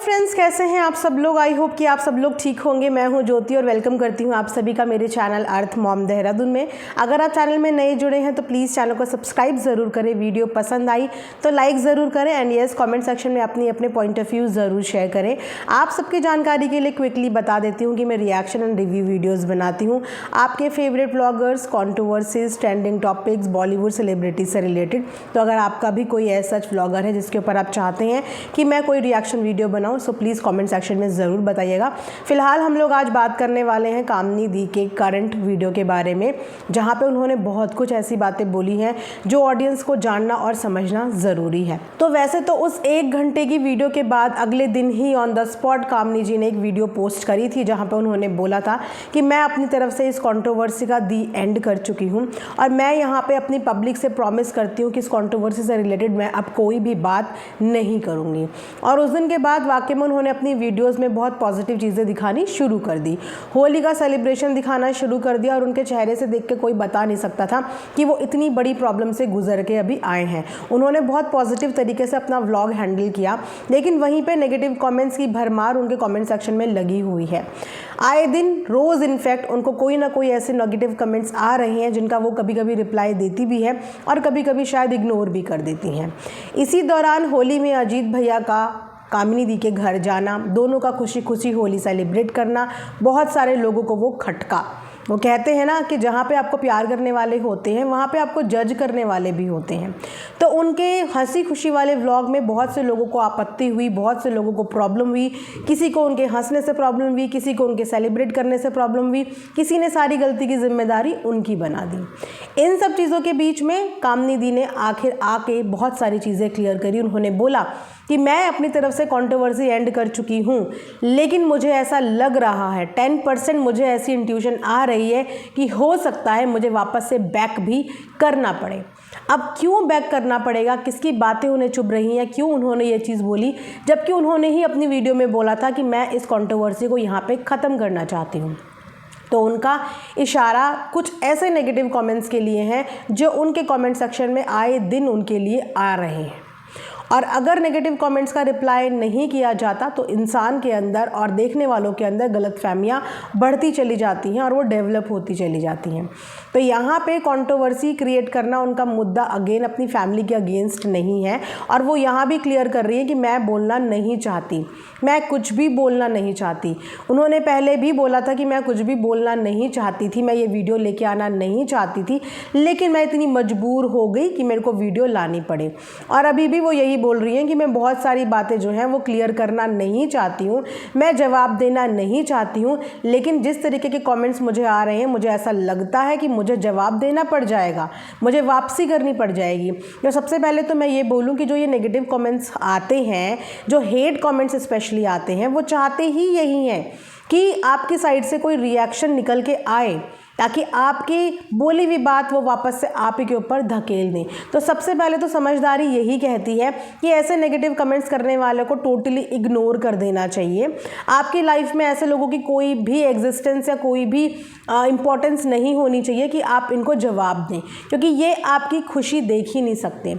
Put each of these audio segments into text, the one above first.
Friends, कैसे हैं आप सब लोग। आई होप कि आप सब लोग ठीक होंगे। मैं हूं ज्योति और वेलकम करती हूं आप सभी का मेरे चैनल अर्थ मॉम देहरादून में। अगर आप चैनल में नए जुड़े हैं तो प्लीज़ चैनल को सब्सक्राइब ज़रूर करें। वीडियो पसंद आई तो लाइक ज़रूर करें एंड येस कमेंट सेक्शन में अपने पॉइंट ऑफ व्यू ज़रूर शेयर करें। आप सबकी जानकारी के लिए क्विकली बता देती हूँ कि मैं रिएक्शन एंड रिव्यू वीडियोज़ बनाती हूँ आपके favourite bloggers, controversies, trending topics, Bollywood celebrities से रिलेटेड। तो अगर आपका भी कोई ऐसा व्लॉगर है जिसके ऊपर आप चाहते हैं कि मैं कोई रिएक्शन वीडियो बनाऊं सो प्लीज़ कमेंट सेक्शन में ज़रूर बताइएगा। फिलहाल हम लोग आज बात करने वाले हैं कामनी दी के करंट वीडियो के बारे में, जहां पे उन्होंने बहुत कुछ ऐसी बातें बोली हैं जो ऑडियंस को जानना और समझना ज़रूरी है। तो वैसे तो उस 1 घंटे की वीडियो के बाद अगले दिन ही ऑन द स्पॉट कामनी जी ने एक वीडियो पोस्ट करी थी जहाँ पर उन्होंने बोला था कि मैं अपनी तरफ से इस कॉन्ट्रोवर्सी का दी एंड कर चुकी हूँ और मैं यहाँ पर अपनी पब्लिक से प्रॉमिस करती हूँ कि इस कॉन्ट्रोवर्सी से रिलेटेड मैं अब कोई भी बात नहीं करूँगी। और उस दिन के बाद वाकई में उन्होंने अपनी वीडियोस में बहुत पॉजिटिव चीज़ें दिखानी शुरू कर दी। होली का सेलिब्रेशन दिखाना शुरू कर दिया और उनके चेहरे से देख के कोई बता नहीं सकता था कि वो इतनी बड़ी प्रॉब्लम से गुजर के अभी आए हैं। उन्होंने बहुत पॉजिटिव तरीके से अपना व्लॉग हैंडल किया, लेकिन वहीं पे नेगेटिव कमेंट्स की भरमार उनके कमेंट सेक्शन में लगी हुई है। आए दिन रोज़ इनफैक्ट उनको कोई ना कोई ऐसे नेगेटिव कमेंट्स आ रहे हैं जिनका वो कभी कभी रिप्लाई देती भी है और कभी कभी शायद इग्नोर भी कर देती हैं। इसी दौरान होली में अजीत भैया का कामिनी दी के घर जाना, दोनों का खुशी खुशी होली सेलिब्रेट करना, बहुत सारे लोगों को वो खटका। वो कहते हैं ना कि जहाँ पे आपको प्यार करने वाले होते हैं वहाँ पे आपको जज करने वाले भी होते हैं। तो उनके हंसी खुशी वाले व्लॉग में बहुत से लोगों को आपत्ति हुई, बहुत से लोगों को प्रॉब्लम हुई। किसी को उनके हंसने से प्रॉब्लम हुई, किसी को उनके सेलिब्रेट करने से प्रॉब्लम हुई, किसी ने सारी गलती की जिम्मेदारी उनकी बना दी। इन सब चीज़ों के बीच में कामनी दी ने आखिर आके बहुत सारी चीज़ें क्लियर करी। उन्होंने बोला कि मैं अपनी तरफ से कंट्रोवर्सी एंड कर चुकी हूँ, लेकिन मुझे ऐसा लग रहा है 10% मुझे ऐसी इंट्यूशन आ रही है कि हो सकता है मुझे वापस से बैक भी करना पड़े। अब क्यों बैक करना पड़ेगा, किसकी बातें उन्हें चुभ रही हैं, क्यों उन्होंने ये चीज़ बोली, जबकि उन्होंने ही अपनी वीडियो में बोला था कि मैं इस कंट्रोवर्सी को यहाँ पे ख़त्म करना चाहती हूँ। तो उनका इशारा कुछ ऐसे नेगेटिव कमेंट्स के लिए है जो उनके कमेंट सेक्शन में आए दिन उनके लिए आ रहे हैं। और अगर नेगेटिव कमेंट्स का रिप्लाई नहीं किया जाता तो इंसान के अंदर और देखने वालों के अंदर गलतफहमियां बढ़ती चली जाती हैं और वो डेवलप होती चली जाती हैं। तो यहाँ पे कंट्रोवर्सी क्रिएट करना उनका मुद्दा अगेन अपनी फैमिली के अगेंस्ट नहीं है और वो यहाँ भी क्लियर कर रही है कि मैं बोलना नहीं चाहती, मैं कुछ भी बोलना नहीं चाहती। उन्होंने पहले भी बोला था कि मैं कुछ भी बोलना नहीं चाहती थी, मैं ये वीडियो लेके आना नहीं चाहती थी, लेकिन मैं इतनी मजबूर हो गई कि मेरे को वीडियो लानी पड़े। और अभी भी वो यही बोल रही हैं कि मैं बहुत सारी बातें जो हैं वो क्लियर करना नहीं चाहती हूँ, मैं जवाब देना नहीं चाहती हूँ, लेकिन जिस तरीके के कमेंट्स मुझे आ रहे हैं मुझे ऐसा लगता है कि मुझे जवाब देना पड़ जाएगा, मुझे वापसी करनी पड़ जाएगी। तो सबसे पहले तो मैं ये बोलूँ कि जो ये नेगेटिव कमेंट्स आते हैं, जो हेट कमेंट्स स्पेशली आते हैं, वो चाहते ही यही हैं कि आपकी साइड से कोई रिएक्शन निकल के आए ताकि आपकी बोली हुई बात वो वापस से आप ही के ऊपर धकेल दें। तो सबसे पहले तो समझदारी यही कहती है कि ऐसे नेगेटिव कमेंट्स करने वालों को टोटली इग्नोर कर देना चाहिए। आपकी लाइफ में ऐसे लोगों की कोई भी एग्जिस्टेंस या कोई भी इम्पोर्टेंस नहीं होनी चाहिए कि आप इनको जवाब दें, क्योंकि ये आपकी खुशी देख ही नहीं सकते।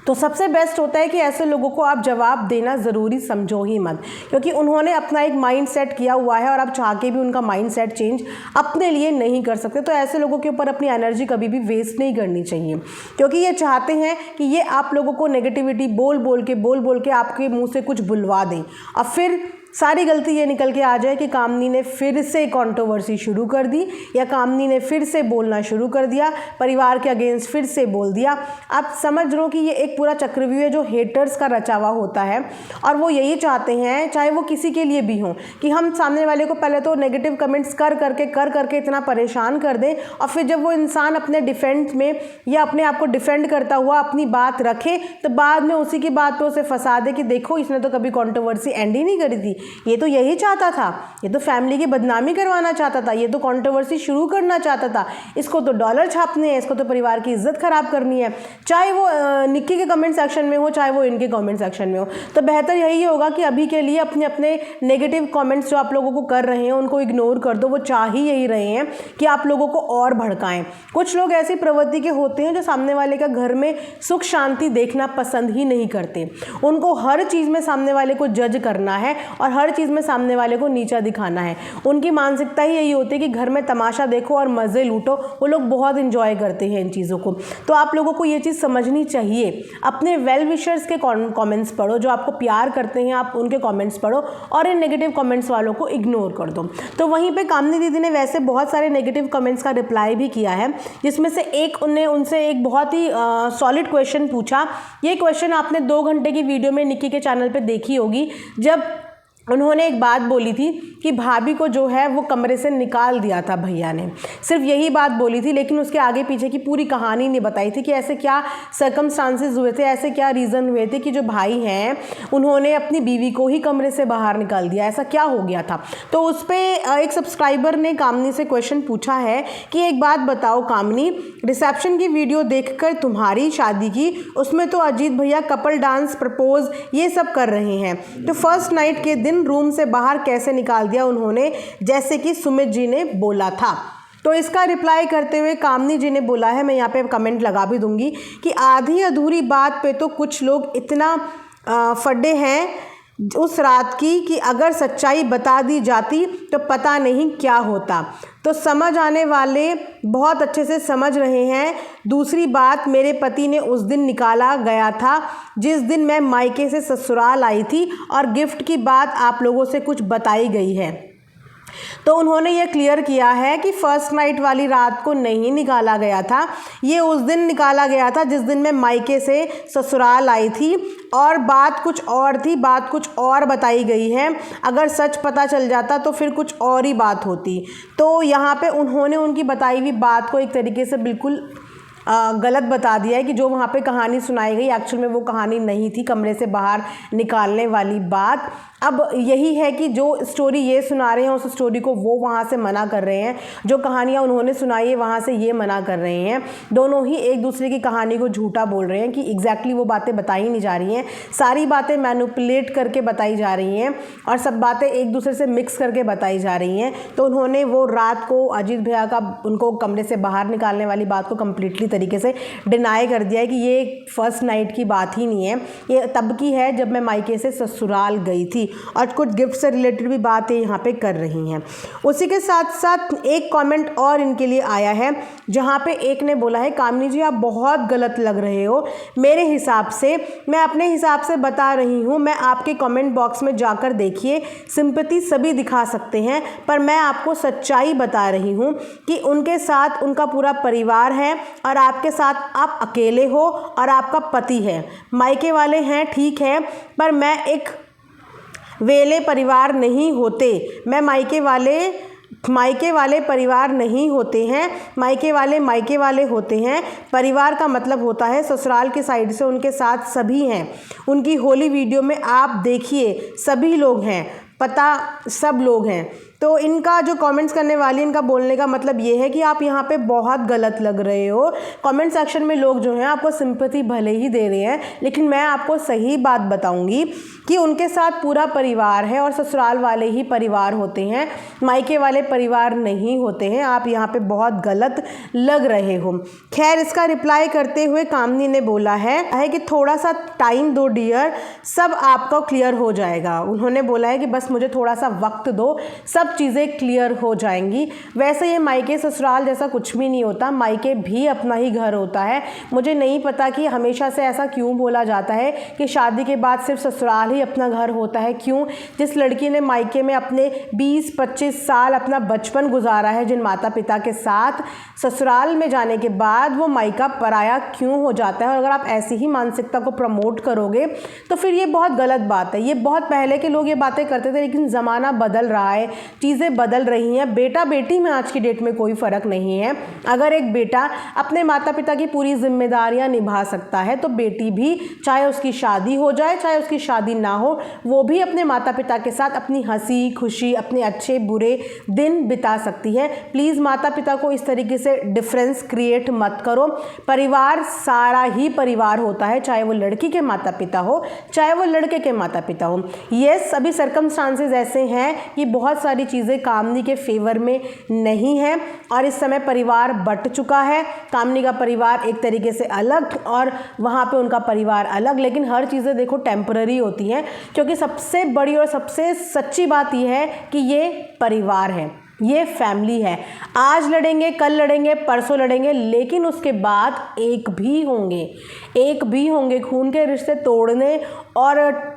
तो सबसे बेस्ट होता है कि ऐसे लोगों को आप जवाब देना ज़रूरी समझो ही मत, क्योंकि उन्होंने अपना एक माइंड सेट किया हुआ है और आप चाह के भी उनका माइंड सेट चेंज अपने लिए नहीं कर सकते। तो ऐसे लोगों के ऊपर अपनी एनर्जी कभी भी वेस्ट नहीं करनी चाहिए, क्योंकि ये चाहते हैं कि ये आप लोगों को नेगेटिविटी बोल बोल के आपके मुँह से कुछ बुलवा दें और फिर सारी गलती ये निकल के आ जाए कि कामनी ने फिर से कंट्रोवर्सी शुरू कर दी या कामनी ने फिर से बोलना शुरू कर दिया, परिवार के अगेंस्ट फिर से बोल दिया। आप समझ लो कि ये एक पूरा चक्रव्यूह है जो हेटर्स का रचा हुआ होता है और वो यही चाहते हैं, चाहे वो किसी के लिए भी हों, कि हम सामने वाले को पहले तो नेगेटिव कमेंट्स कर करके इतना परेशान कर दें और फिर जब वो इंसान अपने डिफेंस में या अपने आप को डिफेंड करता हुआ अपनी बात रखे तो बाद में उसी की बात पर उसे फंसा दे कि देखो इसने तो कभी कंट्रोवर्सी एंड ही नहीं करी थी, ये तो यही चाहता था, ये तो फैमिली की बदनामी करवाना चाहता था, ये तो कंट्रोवर्सी शुरू करना चाहता था, इसको तो डॉलर छापने हैं, इसको तो परिवार की इज्जत खराब करनी है, चाहे वो निक्की के कमेंट सेक्शन में हो, चाहे वो इनके कमेंट सेक्शन में हो। तो बेहतर यही होगा कि अभी के लिए अपने अपने नेगेटिव कमेंट्स जो आप लोगों को कर रहे हैं उनको इग्नोर कर दो। वो चाह ही यही रहे हैं कि आप लोगों को और भड़काएं। कुछ लोग ऐसी प्रवृत्ति के होते हैं जो सामने वाले का घर में सुख शांति देखना पसंद ही नहीं करते। उनको हर चीज़ में सामने वाले को जज करना है और हर चीज़ में सामने वाले को नीचा दिखाना है। उनकी मानसिकता ही यही होती है कि घर में तमाशा देखो और मज़े लूटो। वो लोग बहुत इंजॉय करते हैं इन चीज़ों को। तो आप लोगों को ये चीज़ समझनी चाहिए। अपने वेल विशर्स के कमेंट्स पढ़ो, जो आपको प्यार करते हैं आप उनके कमेंट्स पढ़ो और इन नेगेटिव कमेंट्स वालों को इग्नोर कर दो। तो वहीं पे कामनी दीदी ने वैसे बहुत सारे नेगेटिव कमेंट्स का रिप्लाई भी किया है, जिसमें से उनसे एक बहुत ही सॉलिड क्वेश्चन पूछा। ये क्वेश्चन आपने 2 घंटे की वीडियो में निक्की के चैनल पे देखी होगी, जब उन्होंने एक बात बोली थी कि भाभी को जो है वो कमरे से निकाल दिया था भैया ने। सिर्फ यही बात बोली थी, लेकिन उसके आगे पीछे की पूरी कहानी नहीं बताई थी कि ऐसे क्या सर्कमस्टांसेस हुए थे, ऐसे क्या रीज़न हुए थे कि जो भाई हैं उन्होंने अपनी बीवी को ही कमरे से बाहर निकाल दिया, ऐसा क्या हो गया था। तो उस पर एक सब्सक्राइबर ने कामनी से क्वेश्चन पूछा है कि एक बात बताओ कामनी, रिसेप्शन की वीडियो देखकर तुम्हारी शादी की, उसमें तो अजीत भैया कपल डांस प्रपोज ये सब कर रहे हैं, तो फर्स्ट नाइट के दिन रूम से बाहर कैसे निकाल दिया उन्होंने, जैसे कि सुमित जी ने बोला था। तो इसका रिप्लाई करते हुए कामनी जी ने बोला है, मैं यहाँ पे कमेंट लगा भी दूंगी, कि आधी अधूरी बात पे तो कुछ लोग इतना फड्डे हैं उस रात की कि अगर सच्चाई बता दी जाती तो पता नहीं क्या होता। तो समझ आने वाले बहुत अच्छे से समझ रहे हैं। दूसरी बात, मेरे पति ने उस दिन निकाला गया था जिस दिन मैं मायके से ससुराल आई थी, और गिफ्ट की बात आप लोगों से कुछ बताई गई है। तो उन्होंने ये क्लियर किया है कि फर्स्ट नाइट वाली रात को नहीं निकाला गया था, ये उस दिन निकाला गया था जिस दिन मैं मायके से ससुराल आई थी, और बात कुछ और थी, बात कुछ और बताई गई है। अगर सच पता चल जाता तो फिर कुछ और ही बात होती। तो यहाँ पे उन्होंने उनकी बताई हुई बात को एक तरीके से बिल्कुल गलत बता दिया है कि जो वहाँ पे कहानी सुनाई गई एक्चुअल में वो कहानी नहीं थी, कमरे से बाहर निकालने वाली बात। अब यही है कि जो स्टोरी ये सुना रहे हैं उस स्टोरी को वो वहाँ से मना कर रहे हैं, जो कहानियाँ उन्होंने सुनाई है वहाँ से ये मना कर रहे हैं। दोनों ही एक दूसरे की कहानी को झूठा बोल रहे हैं कि एग्जैक्टली वो बातें बताई नहीं जा रही हैं, सारी बातें मैनिपुलेट करके बताई जा रही हैं और सब बातें एक दूसरे से मिक्स करके बताई जा रही हैं। तो उन्होंने वो रात को अजीत भैया का उनको कमरे से बाहर निकालने वाली बात को कम्प्लीटली तरीके से डिनाई कर दिया है कि ये फर्स्ट नाइट की बात ही नहीं है, ये तब की है जब मैं मायके से ससुराल गई थी, और कुछ गिफ्ट से रिलेटेड भी बातें यहाँ पे कर रही हैं। उसी के साथ साथ एक कमेंट और इनके लिए आया है, जहाँ पे एक ने बोला है, कामनी जी आप बहुत गलत लग रहे हो मेरे हिसाब से, मैं अपने हिसाब से बता रही हूँ, मैं आपके कमेंट बॉक्स में जाकर देखिए, सिंपैथी सभी दिखा सकते हैं, पर मैं आपको सच्चाई बता रही हूँ कि उनके साथ उनका पूरा परिवार है और आपके साथ आप अकेले हो और आपका पति है। मायके वाले हैं ठीक है, पर मैं एक वेले परिवार नहीं होते, मैं मायके वाले परिवार नहीं होते हैं, मायके वाले होते हैं। परिवार का मतलब होता है ससुराल के साइड से उनके साथ सभी हैं, उनकी होली वीडियो में आप देखिए सभी लोग हैं, पता सब लोग हैं। तो इनका जो कमेंट्स करने वाली इनका बोलने का मतलब ये है कि आप यहाँ पे बहुत गलत लग रहे हो। कमेंट सेक्शन में लोग जो हैं आपको सिंपैथी भले ही दे रहे हैं, लेकिन मैं आपको सही बात बताऊंगी कि उनके साथ पूरा परिवार है और ससुराल वाले ही परिवार होते हैं, मायके वाले परिवार नहीं होते हैं। आप यहाँ पे बहुत गलत लग रहे हो। खैर, इसका रिप्लाई करते हुए कामनी ने बोला है कि थोड़ा सा टाइम दो डियर, सब आपका क्लियर हो जाएगा। उन्होंने बोला है कि बस मुझे थोड़ा सा वक्त दो, सब चीज़ें क्लियर हो जाएंगी। वैसे ये मायके ससुराल जैसा कुछ भी नहीं होता, मायके भी अपना ही घर होता है। मुझे नहीं पता कि हमेशा से ऐसा क्यों बोला जाता है कि शादी के बाद सिर्फ ससुराल ही अपना घर होता है। क्यों? जिस लड़की ने मायके में अपने 20-25 साल अपना बचपन गुजारा है जिन माता पिता के साथ, ससुराल में जाने के बाद वो मायका पराया क्यों हो जाता है? और अगर आप ऐसी ही मानसिकता को प्रमोट करोगे तो फिर ये बहुत गलत बात है। ये बहुत पहले के लोग ये बातें करते थे, लेकिन ज़माना बदल रहा है, चीज़ें बदल रही हैं। बेटा बेटी में आज की डेट में कोई फ़र्क नहीं है। अगर एक बेटा अपने माता पिता की पूरी जिम्मेदारियां निभा सकता है तो बेटी भी, चाहे उसकी शादी हो जाए चाहे उसकी शादी ना हो, वो भी अपने माता पिता के साथ अपनी हंसी खुशी, अपने अच्छे बुरे दिन बिता सकती है। प्लीज़ माता पिता को इस तरीके से डिफरेंस क्रिएट मत करो। परिवार सारा ही परिवार होता है, चाहे वो लड़की के माता पिता हो चाहे वो लड़के के माता पिता हो। येस, अभी सर्कमस्टांसेस ऐसे हैं कि बहुत सारी चीज़ें कामनी के फेवर में नहीं है और इस समय परिवार बट चुका है। कामनी का परिवार एक तरीके से अलग और वहाँ पे उनका परिवार अलग, लेकिन हर चीज़ें देखो टेम्पररी होती हैं, क्योंकि सबसे बड़ी और सबसे सच्ची बात यह है कि ये परिवार है, ये फैमिली है। आज लड़ेंगे, कल लड़ेंगे, परसों लड़ेंगे, लेकिन उसके बाद एक भी होंगे। खून के रिश्ते तोड़ने और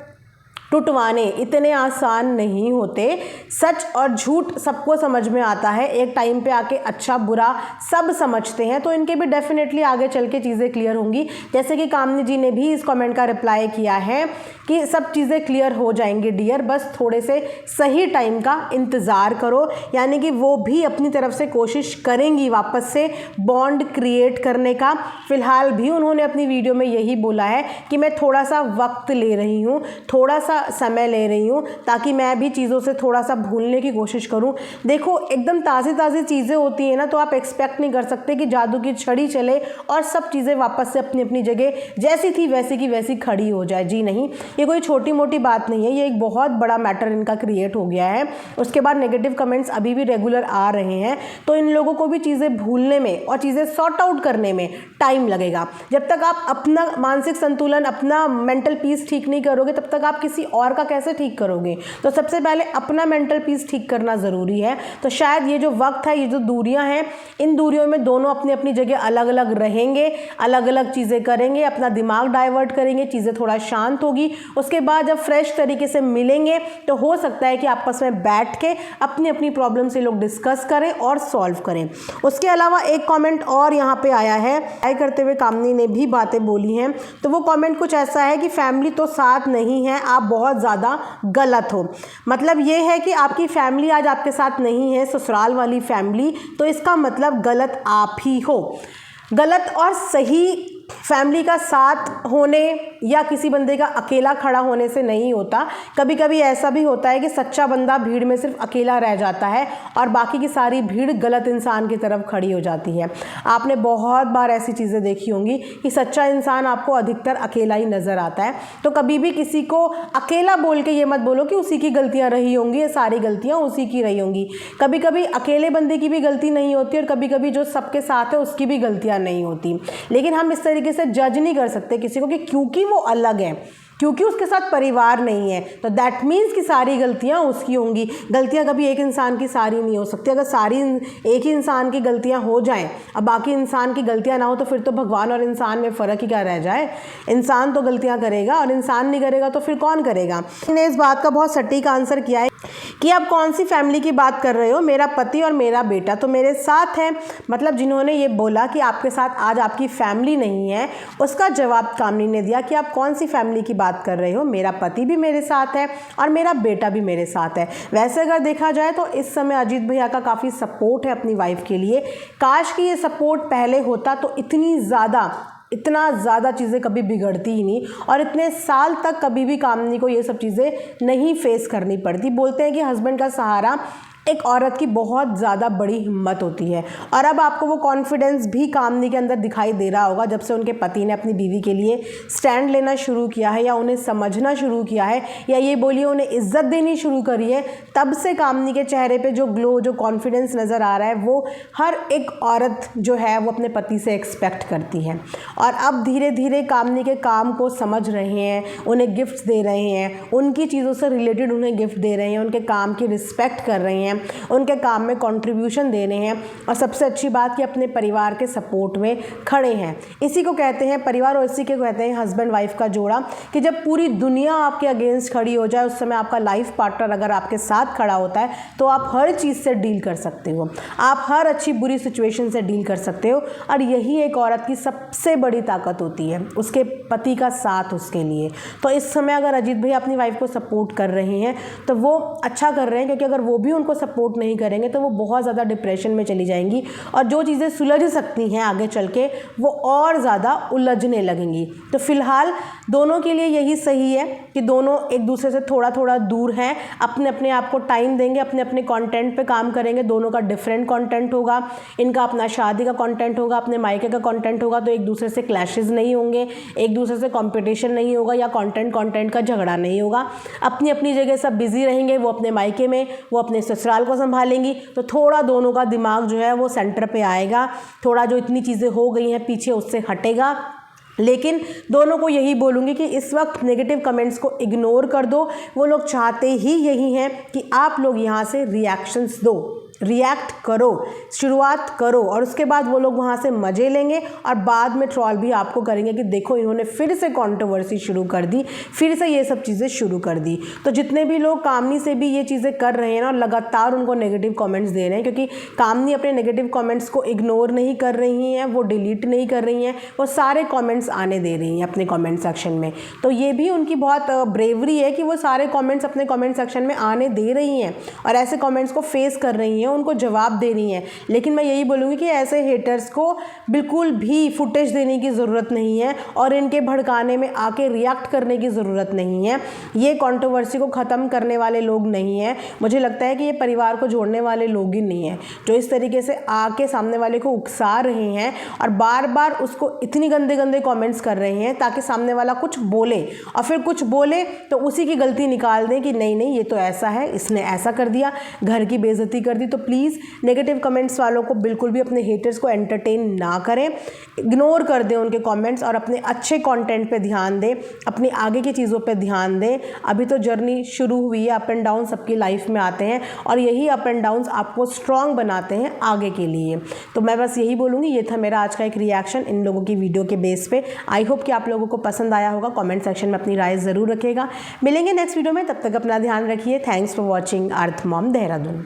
टुटवाने इतने आसान नहीं होते। सच और झूठ सबको समझ में आता है, एक टाइम पे आके अच्छा बुरा सब समझते हैं, तो इनके भी डेफिनेटली आगे चल के चीज़ें क्लियर होंगी। जैसे कि कामनी जी ने भी इस कमेंट का रिप्लाई किया है कि सब चीज़ें क्लियर हो जाएंगी डियर, बस थोड़े से सही टाइम का इंतज़ार करो। यानी कि वो भी अपनी तरफ से कोशिश करेंगी वापस से बॉन्ड क्रिएट करने का। फ़िलहाल भी उन्होंने अपनी वीडियो में यही बोला है कि मैं थोड़ा सा वक्त ले रही हूँ, थोड़ा सा समय ले रही हूँ, ताकि मैं भी चीज़ों से थोड़ा सा भूलने की कोशिश करूँ। देखो, एकदम ताज़ी चीज़ें होती हैं ना, तो आप एक्सपेक्ट नहीं कर सकते कि जादू की छड़ी चले और सब चीज़ें वापस से अपनी अपनी जगह जैसी थी वैसी की वैसी खड़ी हो जाए। जी नहीं, ये कोई छोटी मोटी बात नहीं है, ये एक बहुत बड़ा मैटर इनका क्रिएट हो गया है। उसके बाद नेगेटिव कमेंट्स अभी भी रेगुलर आ रहे हैं, तो इन लोगों को भी चीज़ें भूलने में और चीज़ें सॉर्ट आउट करने में टाइम लगेगा। जब तक आप अपना मानसिक संतुलन, अपना मेंटल पीस ठीक नहीं करोगे, तब तक आप किसी और का कैसे ठीक करोगे। तो सबसे पहले अपना मेंटल पीस ठीक करना ज़रूरी है। तो शायद ये जो वक्त है, ये जो दूरियां हैं, इन दूरियों में दोनों अपनी अपनी जगह अलग अलग रहेंगे, अलग अलग चीज़ें करेंगे, अपना दिमाग डाइवर्ट करेंगे, चीज़ें थोड़ा शांत होगी। उसके बाद जब फ्रेश तरीके से मिलेंगे तो हो सकता है कि आपस में बैठ के अपनी अपनी प्रॉब्लम से लोग डिस्कस करें और सॉल्व करें। उसके अलावा एक कमेंट और यहाँ पे आया है, ट्राई करते हुए कामनी ने भी बातें बोली हैं। तो वो कमेंट कुछ ऐसा है कि फैमिली तो साथ नहीं है, आप बहुत ज़्यादा गलत हो। मतलब ये है कि आपकी फैमिली आज आपके साथ नहीं है, ससुराल वाली फैमिली, तो इसका मतलब गलत आप ही हो। गलत और सही फैमिली का साथ होने या किसी बंदे का अकेला खड़ा होने से नहीं होता। कभी कभी ऐसा भी होता है कि सच्चा बंदा भीड़ में सिर्फ अकेला रह जाता है और बाकी की सारी भीड़ गलत इंसान की तरफ खड़ी हो जाती है। आपने बहुत बार ऐसी चीज़ें देखी होंगी कि सच्चा इंसान आपको अधिकतर अकेला ही नज़र आता है। तो कभी भी किसी को अकेला बोल के ये मत बोलो कि उसी की गलतियाँ रही होंगी, ये सारी गलतियाँ उसी की रही होंगी। कभी कभी अकेले बंदे की भी गलती नहीं होती और कभी कभी जो सबके साथ है उसकी भी गलतियाँ नहीं होती। लेकिन हम इस तरीके से जज नहीं कर सकते किसी को कि क्योंकि वो अलग है, क्योंकि उसके साथ परिवार नहीं है, तो दैट मीन्स कि सारी गलतियां उसकी होंगी। गलतियां कभी एक इंसान की सारी नहीं हो सकती। अगर सारी एक ही इंसान की गलतियां हो जाएं और बाकी इंसान की गलतियां ना हो, तो फिर तो भगवान और इंसान में फ़र्क ही क्या रह जाए। इंसान तो गलतियां करेगा और इंसान नहीं करेगा तो फिर कौन करेगा। मैंने इस बात का बहुत सटीक आंसर किया है कि आप कौन सी फैमिली की बात कर रहे हो। मेरा पति और मेरा बेटा तो मेरे साथ है। मतलब जिन्होंने ये बोला कि आपके साथ आज आपकी फैमिली नहीं है, उसका जवाब कामनी ने दिया कि आप कौन सी फैमिली की बात कर रहे हो। मेरा पति भी मेरे साथ है और मेरा बेटा भी मेरे साथ है। वैसे अगर देखा जाए तो इस समय अजीत भैया का काफ़ी सपोर्ट है अपनी वाइफ के लिए। काश कि ये सपोर्ट पहले होता तो इतना ज़्यादा चीज़ें कभी बिगड़ती ही नहीं और इतने साल तक कभी भी कामनी को ये सब चीज़ें नहीं फेस करनी पड़ती। बोलते हैं कि हस्बैंड का सहारा एक औरत की बहुत ज़्यादा बड़ी हिम्मत होती है और अब आपको वो कॉन्फिडेंस भी कामनी के अंदर दिखाई दे रहा होगा जब से उनके पति ने अपनी बीवी के लिए स्टैंड लेना शुरू किया है या उन्हें समझना शुरू किया है या ये बोलिए उन्हें इज्जत देनी शुरू करी है। तब से कामनी के चेहरे पे जो ग्लो, जो कॉन्फिडेंस नज़र आ रहा है, वो हर एक औरत जो है वो अपने पति से एक्सपेक्ट करती है। और अब धीरे धीरे कामनी के काम को समझ रहे हैं, उन्हें गिफ्ट्स दे रहे हैं, उनकी चीज़ों से रिलेटेड उन्हें गिफ्ट दे रहे हैं, उनके काम की रिस्पेक्ट कर रहे हैं, उनके काम में कंट्रीब्यूशन देने हैं और सबसे अच्छी बात कि अपने परिवार के सपोर्ट में खड़े हैं। इसी को कहते हैं परिवार और इसी के कहते हैं हस्बैंड वाइफ का जोड़ा, कि जब पूरी दुनिया आपके अगेंस्ट खड़ी हो जाए उस समय आपका लाइफ पार्टनर अगर आपके साथ खड़ा होता है तो आप हर चीज़ से डील कर सकते हो, आप हर अच्छी बुरी सिचुएशन से डील कर सकते हो। और यही एक औरत की सबसे बड़ी ताकत होती है, उसके पति का साथ उसके लिए। तो इस समय अगर अजीत भैया अपनी वाइफ को सपोर्ट कर रहे हैं तो वो अच्छा कर रहे हैं, क्योंकि अगर वो भी उनको सपोर्ट नहीं करेंगे तो वो बहुत ज़्यादा डिप्रेशन में चली जाएंगी और जो चीज़ें सुलझ सकती हैं आगे चल के वो और ज़्यादा उलझने लगेंगी। तो फिलहाल दोनों के लिए यही सही है कि दोनों एक दूसरे से थोड़ा थोड़ा दूर हैं, अपने अपने आप को टाइम देंगे, अपने अपने कंटेंट पे काम करेंगे। दोनों का डिफरेंट कंटेंट होगा, इनका अपना शादी का कंटेंट होगा, अपने मायके का कंटेंट होगा, तो एक दूसरे से क्लैशेस नहीं होंगे, एक दूसरे से कंपटीशन नहीं होगा या कंटेंट का झगड़ा नहीं होगा। अपनी अपनी जगह सब बिजी रहेंगे, वो अपने मायके में, वो अपने ससुराल को संभालेंगी। तो थोड़ा दोनों का दिमाग जो है वो सेंटर पे आएगा, थोड़ा जो इतनी चीज़ें हो गई हैं पीछे उससे हटेगा। लेकिन दोनों को यही बोलूँगी कि इस वक्त नेगेटिव कमेंट्स को इग्नोर कर दो। वो लोग चाहते ही यही हैं कि आप लोग यहाँ से रिएक्शंस दो, रिएक्ट करो, शुरुआत करो और उसके बाद वो लोग वहाँ से मज़े लेंगे और बाद में ट्रॉल भी आपको करेंगे कि देखो इन्होंने फिर से कंट्रोवर्सी शुरू कर दी, फिर से ये सब चीज़ें शुरू कर दी। तो जितने भी लोग कामनी से भी ये चीज़ें कर रहे हैं ना, लगातार उनको नेगेटिव कमेंट्स दे रहे हैं, क्योंकि कामनी अपने नेगेटिव कमेंट्स को इग्नोर नहीं कर रही हैं, वो डिलीट नहीं कर रही हैं, वो सारे कमेंट्स आने दे रही हैं अपने कमेंट सेक्शन में। तो ये भी उनकी बहुत ब्रेवरी है कि वो सारे कमेंट्स अपने कमेंट सेक्शन में आने दे रही हैं और ऐसे कमेंट्स को फेस कर रही हैं, उनको जवाब दे रही हैं। लेकिन मैं यही बोलूँगी कि ऐसे हेटर्स को बिल्कुल भी फुटेज देने की ज़रूरत नहीं है और इनके भड़काने में आके रिएक्ट करने की ज़रूरत नहीं है। ये कंट्रोवर्सी को ख़त्म करने वाले लोग नहीं हैं। मुझे लगता है कि ये परिवार को जोड़ने वाले लोग ही नहीं हैं जो इस तरीके से आके सामने वाले को उकसा रहे हैं और बार बार उसको इतनी गंदे गंदे कमेंट्स कर रहे हैं ताकि सामने वाला कुछ बोले और फिर कुछ बोले तो उसी की गलती निकाल दें कि नहीं नहीं ये तो ऐसा है, इसने ऐसा कर दिया, घर की बेइज्जती कर दी। तो प्लीज़ नेगेटिव कमेंट्स वालों को बिल्कुल भी अपने हेटर्स को एंटरटेन ना करें, इग्नोर कर दें उनके कमेंट्स और अपने अच्छे कंटेंट पे ध्यान दें, अपनी आगे की चीज़ों पे ध्यान दें। अभी तो जर्नी शुरू हुई है, अप एंड डाउन सबकी लाइफ में आते हैं और यही अप एंड डाउन्स आपको स्ट्रॉन्ग बनाते हैं आगे के लिए। तो मैं बस यही बोलूँगी, ये था मेरा आज का एक रिएक्शन इन लोगों की वीडियो के बेस पे। आई होप कि आप लोगों को पसंद आया होगा। कमेंट सेक्शन में अपनी राय ज़रूर रखिएगा। मिलेंगे नेक्स्ट वीडियो में, तब तक अपना ध्यान रखिए। Thanks for watching earth mom Dehradun.